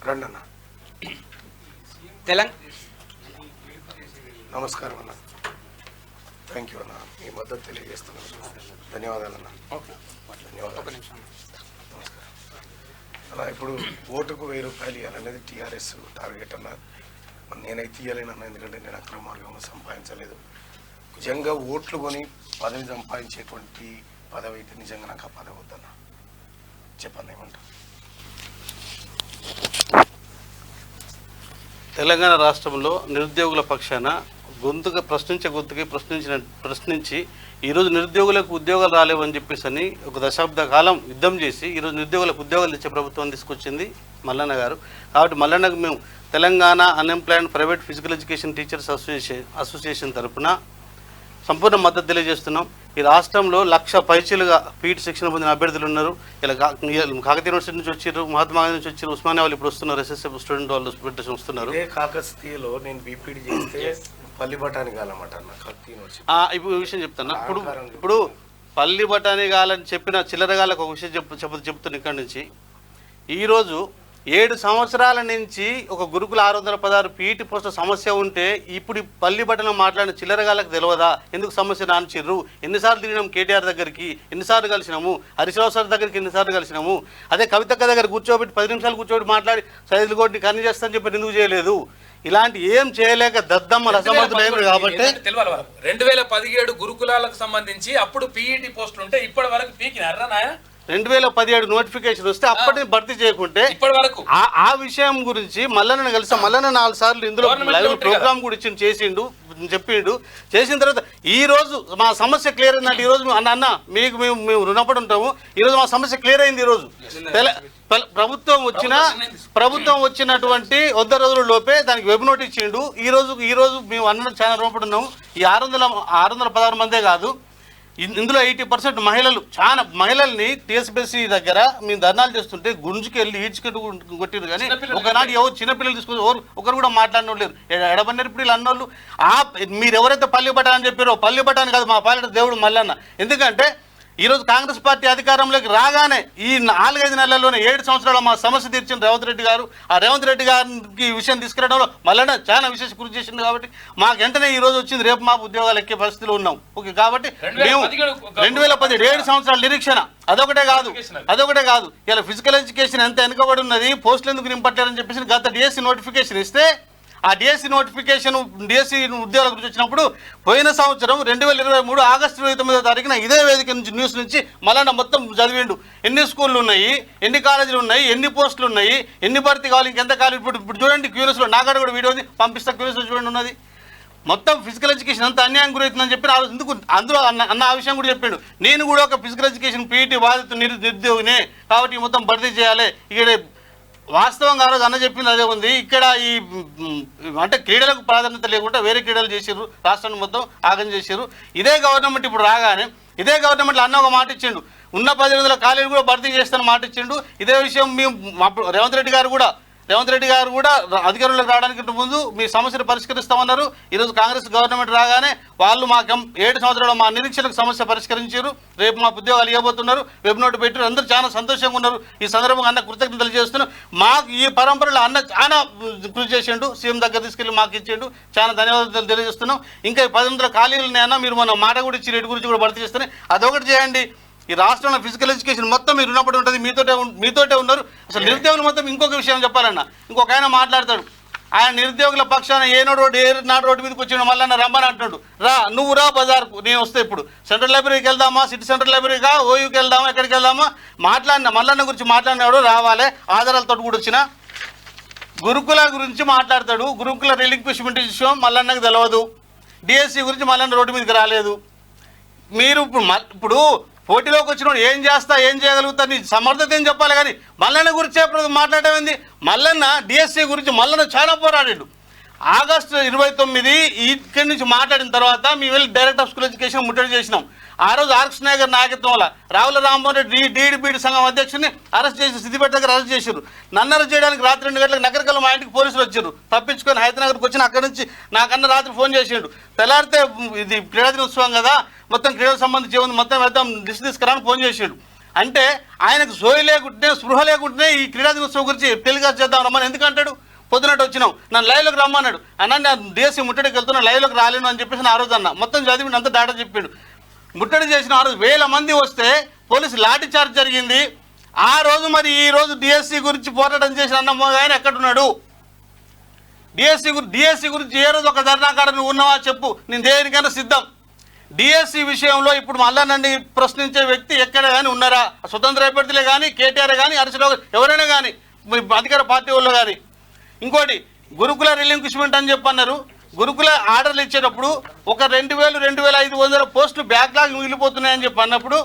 రండి అన్న. నమస్కారం అన్న. థ్యాంక్ యూ అన్న, మీ మద్దతు తెలియజేస్తున్నాను. ధన్యవాదాలు అన్న. ధన్యవాదాలు. నమస్కారం అన్న. ఇప్పుడు ఓటుకు 1000 రూపాయలు ఇవ్వాలనేది టీఆర్ఎస్ టార్గెట్ అన్న. నేనైతే ఇవ్వలేనన్న, ఎందుకంటే నేను అక్రమ మార్గంలో సంపాదించలేదు. నిజంగా ఓట్లు కొని పదవి సంపాదించేటువంటి పదవి అయితే నిజంగా నాకు ఆ పదవి వద్దన్న. చెప్పండి ఏమంటారు? తెలంగాణ రాష్ట్రంలో నిరుద్యోగుల పక్షాన గొంతుగా ప్రశ్నించి ఈరోజు నిరుద్యోగులకు ఉద్యోగాలు రాలేవని చెప్పేసి అని ఒక దశాబ్ద కాలం యుద్ధం చేసి ఈరోజు నిరుద్యోగులకు ఉద్యోగాలు ఇచ్చే ప్రభుత్వం తీసుకొచ్చింది మల్లన్న గారు. కాబట్టి మల్లన్నకు మేము Telangana unemployed private physical education teachers association తరఫున సంపూర్ణ మద్దతు తెలియజేస్తున్నాం. ఈ రాష్ట్రంలో 1,00,000 పైచీలుగా పీఈటీ శిక్షణ పొందిన అభ్యర్థులు ఉన్నారు. ఇలా కాకతీయ యూనివర్సిటీ నుంచి వచ్చారు, మహాత్మా గాంధీ నుంచి వచ్చారు, ఉస్మానియా వాళ్ళు ఇప్పుడు వస్తున్నారు, ఎస్ఎస్ఎఫ్ స్టూడెంట్ వాళ్ళు వస్తున్నారు. కాకతీయలో నేను బీపీడీ చేస్తే పల్లి బఠానీ కాలమాట అన్న. కాకతీయ యూనివర్సిటీ ఇప్పుడు విషయం చెప్తాను. ఇప్పుడు పల్లి బఠానీ కాలని చెప్పిన చిల్లరగాళ్ళకు ఒక విషయం చెప్తున్నా. ఇక్కడి నుంచి ఈరోజు 7 సంవత్సరాల నుంచి ఒక గురుకుల 616 పీఈటీ పోస్టుల సమస్య ఉంటే ఇప్పుడు పల్లి బట్టన మాట్లాడిన చిల్లరగాళ్ళకి తెలియదా ఎందుకు సమస్య నానిచ్చిర్రు? ఎన్నిసార్లు తిరిగినాము కేటీఆర్ దగ్గరికి, ఎన్నిసార్లు కలిసినాము, హరీశ్రావు సార్ దగ్గరికి ఎన్నిసార్లు కలిసినాము, అదే కవితక్క దగ్గర కూర్చోబెట్టి 10 నిమిషాలు కూర్చోబెట్టి మాట్లాడి సైజులు కొట్టి కన్నీ చేస్తానని చెప్పి ఎందుకు చేయలేదు? ఇలాంటి ఏం చేయలేక దద్దమ్మ రసమంతులైనరు కాబట్టి 2017 గురుకులాలకు సంబంధించి అప్పుడు పీఈటీ పోస్టులు ఉంటే ఇప్పటి వరకు పీకినారా నాయ? 2017 నోటిఫికేషన్ వస్తే అప్పటిని భర్తీ చేయకుంటే ఇప్పటి వరకు ఆ విషయం గురించి మల్లన్న కలిసి మల్లన్న 4 సార్లు ఇందులో లైవ్ ప్రోగ్రామ్ కూడా చెప్పిండు. చేసిన తర్వాత ఈ రోజు మా సమస్య క్లియర్ అయిందంటే ఈ రోజు అన్న మీకు మేము రుణపడి ఉంటాము. ఈరోజు మా సమస్య క్లియర్ అయింది. ఈరోజు ప్రభుత్వం వచ్చినటువంటి 100 రోజుల లోపే దానికి వెబ్ నోట్ ఇచ్చిండు. ఈ రోజు మేము అన్న చాలా రుణపడి ఉన్నాము. ఈ 616 మందే కాదు, ఇందులో 80% మహిళలు, చాలా మహిళల్ని టీఎస్పీఎస్సీ దగ్గర మేము ధర్నాలు చేస్తుంటే గుంజుకెళ్ళి ఈడ్చుకెట్టు కొట్టిరు. కానీ ఒకనాడు ఎవరు చిన్నపిల్లలు తీసుకొని ఒకరు కూడా మాట్లాడిన లేరు. ఎడబన్నారు ఇప్పుడు వీళ్ళు అన్నోళ్ళు. మీరు ఎవరైతే పల్లి బఠానీ అని చెప్పారో పల్లి బఠానీ కాదు, మా పాలిట దేవుడు మల్లన్న. ఎందుకంటే ఈరోజు కాంగ్రెస్ పార్టీ అధికారంలోకి రాగానే ఈ 4-5 నెలల్లోనే 7 సంవత్సరాలు మా సమస్య తీర్చిన రేవంత్ రెడ్డి గారు. ఆ రేవంత్ రెడ్డి గారికి ఈ విషయం తీసుకురావడంలో మళ్ళీ చాలా విశేష కృషి చేసింది. కాబట్టి మాకు వెంటనే ఈ రోజు వచ్చింది, రేపు మాకు ఉద్యోగాలు ఎక్కే పరిస్థితిలో ఉన్నాం. ఓకే, కాబట్టి మేము 2017 7 సంవత్సరాల నిరీక్షణ అదొకటే కాదు. ఇలా ఫిజికల్ ఎడ్యుకేషన్ ఎంత వెనుకబడి ఉన్నది, పోస్టులు ఎందుకు నింపట్లేరని చెప్పేసి గత డిఎస్సి నోటిఫికేషన్ ఇస్తే ఆ డిఎస్సి నోటిఫికేషన్ డిఎస్సి ఉద్యోగాల గురించి వచ్చినప్పుడు పోయిన సంవత్సరం 2023 ఆగస్టు 29వ తారీఖున ఇదే వేదిక నుంచి న్యూస్ నుంచి మళ్ళీ మొత్తం చదివిండు. ఎన్ని స్కూళ్ళు ఉన్నాయి, ఎన్ని కాలేజీలు ఉన్నాయి, ఎన్ని పోస్టులు ఉన్నాయి, ఎన్ని భర్తీ కావాలి, ఇంకెంత కావాలి. ఇప్పుడు చూడండి క్యూరియస్లో నాగాడ కూడా వీడియో ఉంది, పంపిస్తా. క్యూరియస్లో చూడండి ఉన్నది. మొత్తం ఫిజికల్ ఎడ్యుకేషన్ అంత అన్యాయం గురవుతుందని చెప్పి అందులో అన్న ఆ విషయం కూడా చెప్పాడు. నేను కూడా ఒక ఫిజికల్ ఎడ్యుకేషన్ పీఈటీ బాధిత నిరుద్యోగినే, కాబట్టి మొత్తం భర్తీ చేయాలి. ఇక్కడ వాస్తవంగా ఆ రోజు అన్న చెప్పింది అదే ఉంది. ఇక్కడ ఈ అంటే క్రీడలకు ప్రాధాన్యత లేకుండా వేరే క్రీడలు చేసారు, రాష్ట్రాన్ని మొత్తం ఆగం చేశారు. ఇదే గవర్నమెంట్ ఇప్పుడు రాగానే ఇదే గవర్నమెంట్లో అన్న ఒక మాట ఇచ్చిండు, ఉన్న 1800 కాలేజీలు కూడా భర్తీ చేస్తానని మాట ఇచ్చిండు. ఇదే విషయం మేము రేవంత్ రెడ్డి గారు కూడా అధికారంలోకి రావడానికి ముందు మీ సమస్యను పరిష్కరిస్తామన్నారు. ఈరోజు కాంగ్రెస్ గవర్నమెంట్ రాగానే వాళ్ళు మా 7 సంవత్సరాలు మా నిరీక్షణకు సమస్య పరిష్కరించారు. రేపు మా ఉద్యోగాలు ఇవ్వబోతున్నారు, వెబ్ నోట్ పెట్టారు. అందరూ చాలా సంతోషంగా ఉన్నారు. ఈ సందర్భంగా అన్న కృతజ్ఞతలు తెలియజేస్తున్నాం. మాకు ఈ పరంపరలో అన్న చాలా కృషి చేసిండు, సీఎం దగ్గర తీసుకెళ్ళి మాకు ఇచ్చిండు. చాలా ధన్యవాదాలు తెలియజేస్తున్నాం. ఇంకా 1800 ఖాళీలున్నాయన్నా మీరు మన మాట కూడా ఇచ్చి రేటు గురించి కూడా భర్తీ చేస్తేనే అదొకటి చేయండి. ఈ రాష్ట్రంలో ఫిజికల్ ఎడ్యుకేషన్ మొత్తం మీరు రుణపడి ఉంటుంది, మీతోటే ఉన్నారు. అసలు నిరుద్యోగులు మొత్తం ఇంకొక విషయం చెప్పాలన్న, ఇంకొక ఆయన మాట్లాడతాడు. ఆయన నిరుద్యోగుల పక్షాన ఏనాడు రోడ్డు మీదకి వచ్చిన మళ్ళీ రమ్మని అంటున్నాడు. నువ్వు రా బజార్కు, నేను వస్తే ఇప్పుడు సెంట్రల్ లైబ్రరీకి వెళ్దామా, సిటీ సెంట్రల్ లైబ్రరీగా, ఓయూకి వెళ్దామా, ఎక్కడికి వెళ్దామా, మల్లన్న గురించి మాట్లాడినాడు రావాలి. ఆధారాలతో కూడా వచ్చిన గురుకుల గురించి మాట్లాడతాడు. గురుకుల రిలింక్విష్మెంట్ విషయం మల్లన్నకు తెలియదు. డిఎస్సి గురించి మల్లన్న రోడ్డు మీదకి రాలేదు. మీరు ఇప్పుడు పోటీలోకి వచ్చిన ఏం చేయగలుగుతా నీ సమర్థత ఏం చెప్పాలి. కానీ మల్లన్న గురించి మాట్లాడేది మల్లన్న డిఎస్సి గురించి మల్లన్న చాలా పోరాడాడు. ఆగస్టు 29 ఇక్కడి నుంచి మాట్లాడిన తర్వాత మేము వెళ్ళి డైరెక్టర్ ఆఫ్ స్కూల్ ఎడ్యుకేషన్ ముట్టడి చేసినాం. ఆ రోజు ఆర్ఎక్స్ నాయకర్ నాయకత్వంలో రావుల రామ్మోహన్ రెడ్డి డీడీబీడీ సంఘం అధ్యక్షుడిని అరెస్ట్ చేసి సిద్దిపేట దగ్గర అరెస్ట్ చేశారు. నన్ను అరెస్ట్ చేయడానికి రాత్రి 2 గంటలకు నగరకల్లా మా ఇంటికి పోలీసులు వచ్చారు. తప్పించుకొని హైదరాబాద్కి వచ్చిన అక్కడి నుంచి నాకన్నా రాత్రి ఫోన్ చేసిండు. తెల్లారితే ఇది క్రీడా దినోత్సవం కదా, మొత్తం క్రీడలకు సంబంధించి ఏముంది మొత్తం వెళ్దాం లిస్ట్ తీసుకురాని ఫోన్ చేసాడు. అంటే ఆయనకు సోయి లేకుంటే స్పృహ లేకుంటే ఈ క్రీడా దినోత్సవం గురించి టెలికాస్ట్ చేద్దాం రమ్మని ఎందుకంటాడు? పొద్దునట్టు వచ్చినాం, నన్ను లైవ్లోకి రమ్మన్నాడు అన్న, నేను డిఎస్సీ ముట్టడికి వెళ్తున్నా, లైవ్లోకి రాలేను అని చెప్పేసి ఆ రోజు అన్న మొత్తం చదివి అంత డాటా చెప్పాడు. ముట్టడి చేసిన ఆ రోజు 1000 మంది వస్తే పోలీసు లాఠీ చార్జ్ జరిగింది. ఆ రోజు మరి ఈ రోజు డిఎస్సీ గురించి పోరాటం చేసిన అన్న ఆయన ఎక్కడున్నాడు? డిఎస్సీ గురించి ఏ రోజు ఒక ధర్నాకాడ నువ్వు ఉన్నావా చెప్పు, నేను దేనికైనా సిద్ధం. డిఎస్సీ విషయంలో ఇప్పుడు మళ్ళా నన్ను ప్రశ్నించే వ్యక్తి ఎక్కడ కానీ ఉన్నారా? స్వతంత్ర అభ్యర్థులే కానీ, కేటీఆర్ కానీ, హర్షరావు ఎవరైనా కానీ, అధికార పార్టీ వాళ్ళు కానీ. ఇంకోటి గురుకుల రిలింక్విష్మెంట్ అని చెప్పన్నారు. గురుకుల ఆర్డర్లు ఇచ్చేటప్పుడు ఒక 2,000-2,500 పోస్టులు బ్యాక్లాగ్ మిగిలిపోతున్నాయని చెప్పి అన్నప్పుడు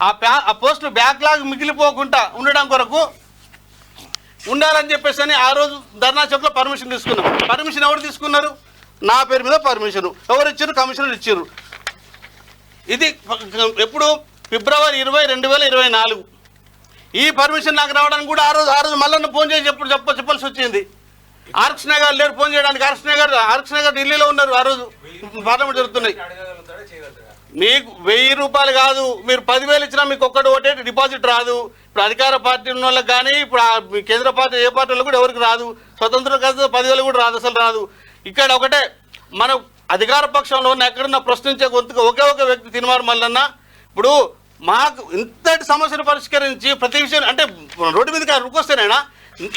ఆ పోస్టులు బ్యాక్లాగ్ మిగిలిపోకుండా ఉండడం కొరకు ఉండాలని చెప్పేసి అని ఆ రోజు ధర్నా చౌక్లో పర్మిషన్ తీసుకున్నాం. పర్మిషన్ ఎవరు తీసుకున్నారు? నా పేరు మీద పర్మిషన్ ఎవరు ఇచ్చారు? కమిషనర్ ఇచ్చారు. ఇది ఎప్పుడు? ఫిబ్రవరి 20, 2024. ఈ పర్మిషన్ నాకు రావడానికి కూడా ఆ రోజు మళ్ళీ ఫోన్ చేసి చెప్పాల్సి వచ్చింది. ఆర్క్స్ నగర్ లేరు ఫోన్ చేయడానికి. ఆర్క్స్ నగర్ ఢిల్లీలో ఉన్నారు. ఆ రోజు పార్లమెంట్ జరుగుతున్నాయి. మీకు 1000 రూపాయలు కాదు, మీరు 10,000 ఇచ్చినా మీకు ఒక్కటి ఒకటే డిపాజిట్ రాదు. ఇప్పుడు అధికార పార్టీ ఉన్న వాళ్ళకి కానీ, ఇప్పుడు కేంద్ర పార్టీ ఏ పార్టీ వాళ్ళు కూడా ఎవరికి రాదు. స్వతంత్రం కాదు 10,000 కూడా రాదు, అసలు రాదు. ఇక్కడ ఒకటే మన అధికార పక్షంలో ఉన్న ఎక్కడన్నా ప్రశ్నించే గొంతుకు ఒకే ఒక వ్యక్తి తిరుమారు మల్లన్న. ఇప్పుడు మాకు ఇంతటి సమస్యను పరిష్కరించి ప్రతి విషయం అంటే రోడ్డు మీదకి రుకొస్తేనేనా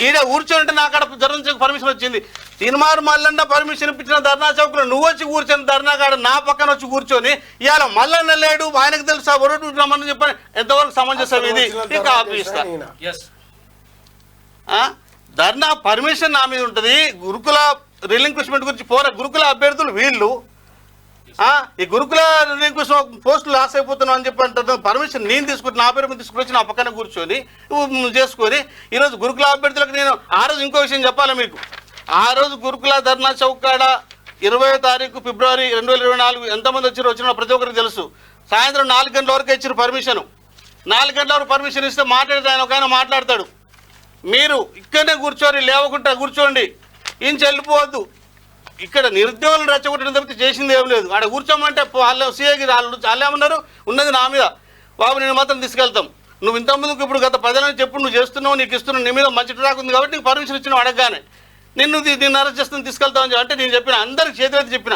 ఈడ కూర్చొని నాకు అక్కడ ధర్నా పర్మిషన్ వచ్చింది. తిరుమారు మల్లన్న పర్మిషన్ ఇప్పించిన ధర్నా చౌక్లో నువ్వు వచ్చి కూర్చొని ధర్నా కాడ నా పక్కన వచ్చి కూర్చొని ఇవాళ మల్లన్న లేడు ఆయనకు తెలుసా ఒరటు రమ్మని చెప్పని ఎంతవరకు సమంజసం? ఇది ఇంకా ఆపిస్తా. ధర్నా పర్మిషన్ నా మీద ఉంటుంది. గురుకుల రిలింక్విష్మెంట్ గురించి గురుకుల అభ్యర్థులు వీళ్ళు ఈ గురుకుల రిలింక్విష్మెంట్ పోస్టులు లాస్ అయిపోతున్నావు అని చెప్పి అంటారు. పర్మిషన్ నేను తీసుకుంటే నా పేరు మీద తీసుకొచ్చి నా పక్కన కూర్చొని చేసుకొని ఈరోజు గురుకుల అభ్యర్థులకు నేను ఆ రోజు ఇంకో విషయం చెప్పాలి మీకు. ఆ రోజు గురుకుల ధర్నా చౌక్ కాడ 20వ తారీఖు ఫిబ్రవరి 2024 ఎంతమంది వచ్చిన ప్రతి ఒక్కరికి తెలుసు. సాయంత్రం 4 గంటల వరకు ఇచ్చారు పర్మిషన్. 4 గంటల వరకు పర్మిషన్ ఇస్తే మాట్లాడితే ఆయన ఒక ఆయన మాట్లాడతాడు. మీరు ఇక్కడనే కూర్చోని లేవకుండా కూర్చోండి, ఏం చెల్లిపోవద్దు. ఇక్కడ నిరుద్యోగులను రెచ్చగొట్టడం తప్పితే చేసింది ఏం లేదు. ఆడ కూర్చోమంటే వాళ్ళు సీఏకి వాళ్ళు ఏమన్నారు? ఉన్నది నా మీద బాబు, నేను మాత్రం తీసుకెళ్తాం. నువ్వు ఇంతకుముందుకు ఇప్పుడు గత 10 ఏళ్ళని చెప్పు నువ్వు చేస్తున్నావు, నీకు ఇస్తున్నావు, నీ మీద మంచి ట్రాక్ ఉంది కాబట్టి నీకు పర్మిషన్ ఇచ్చినావు అడగగానే. నిన్ను అరెస్ట్ చేస్తాను తీసుకెళ్తామని అంటే నేను చెప్పిన అందరికి చేతులైతే చెప్పిన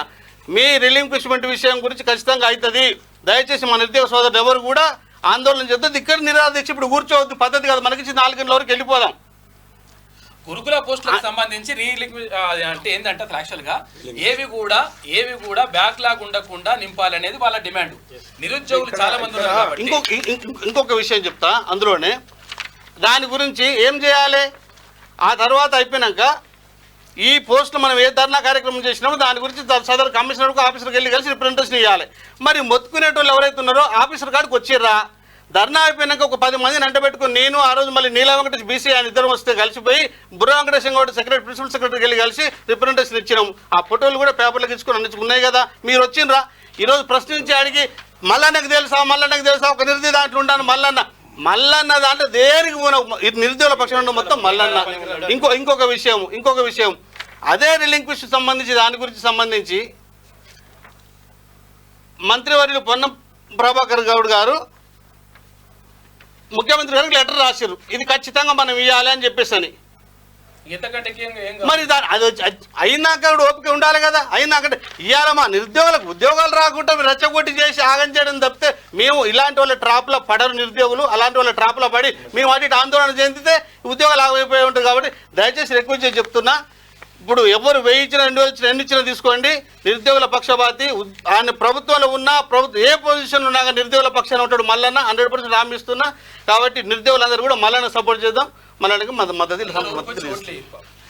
మీ రిలింక్విష్మెంట్ విషయం గురించి ఖచ్చితంగా అవుతుంది. దయచేసి మన నిరుద్యోగ సోదరులు ఎవరు కూడా ఆందోళన చేద్దాం. ఇక్కడ నిరాదీక్ష ఇప్పుడు కూర్చోవద్దు, పద్ధతి కాదు. మనకి 4 గంటల వరకు వెళ్ళిపోదాం. గురుకుల పోస్టులకు సంబంధించి అంటే ఏంటంటే యాక్చువల్ గా ఏవి కూడా బ్యాక్లాగ్ ఉండకుండా నింపాలనేది వాళ్ళ డిమాండ్. నిరుద్యోగులు చాలా మంది ఉన్నారు కాబట్టి ఇంకొక విషయం చెప్తా అందులోనే. దాని గురించి ఏం చేయాలి? ఆ తర్వాత అయిపోయినాక ఈ పోస్టులు మనం ఏ ధర్నా కార్యక్రమం చేసినామో దాని గురించి సదరు కమిషనర్కు ఆఫీసర్కి వెళ్ళి కలిసి రిప్రజెంటేషన్ ఇవ్వాలి. మరి మొత్తుకునేటోళ్ళు ఎవరైతే ఉన్నారో ఆఫీసర్ కాడికి వచ్చిర్రా, ధర్నా అయిపోయినాక ఒక 10 మందిని అంటబెట్టుకుని నేను ఆ రోజు మళ్ళీ నీలా వెంకటేష్ బీసీ ఆయన ఇద్దరు వస్తే కలిసిపోయి బుర్ర వెంకటేశం గౌడ్ ప్రిన్సిపల్ సెక్రటరీకి వెళ్ళి కలిసి రిప్రజెంటేషన్ ఇచ్చినాం. ఆ ఫోటోలు కూడా పేపర్లకు ఇచ్చుకుని ఉన్నాయి కదా. మీరు వచ్చిండ్రా ఈరోజు ప్రశ్నించి అడిగి మల్లన్నకు తెలుసా ఒక నిరుద్యోగ దాంట్లో ఉంటాను మల్లన్న దాంట్లో దేనికి ఇది నిరుద్యోగుల పక్షంలో మొత్తం మల్లన్న. ఇంకొక విషయం అదే రిలింక్విష్ సంబంధించి దాని గురించి సంబంధించి మంత్రివర్యులు పొన్నం ప్రభాకర్ గౌడ్ గారు ముఖ్యమంత్రి గారికి లెటర్ రాశారు, ఇది ఖచ్చితంగా మనం ఇవ్వాలి అని చెప్పేసి అని. మరి అది అయినాక ఓపిక ఉండాలి కదా. అయినాక ఇవాళ మా నిరుద్యోగులకు ఉద్యోగాలు రాకుండా రెచ్చగొట్టి చేసి ఆగం చేయడం తప్పితే మేము ఇలాంటి వాళ్ళ ట్రాప్లో పడరు. నిరుద్యోగులు అలాంటి వాళ్ళ ట్రాప్లో పడి మేము వాటి ఆందోళన చెందితే ఉద్యోగాలు ఆగమైపోయి ఉంటుంది. కాబట్టి దయచేసి రిక్వెస్ట్ చేసి చెప్తున్నా, ఇప్పుడు ఎవరు 1000 ఇచ్చినా 2000 ఇచ్చినా ఎన్ని ఇచ్చినా తీసుకోండి. నిరుద్యోగుల పక్షపాతి ఆయన ప్రభుత్వంలో ఉన్నా ఏ పొజిషన్లో ఉన్నా నిరుద్యోగుల పక్షాన ఉంటాడు మల్లన్న. 100% హామీ ఇస్తున్నా. కాబట్టి నిరుద్యోగులందరూ కూడా మల్లన్న సపోర్ట్ చేద్దాం. మల్లన్నకి మద్దతు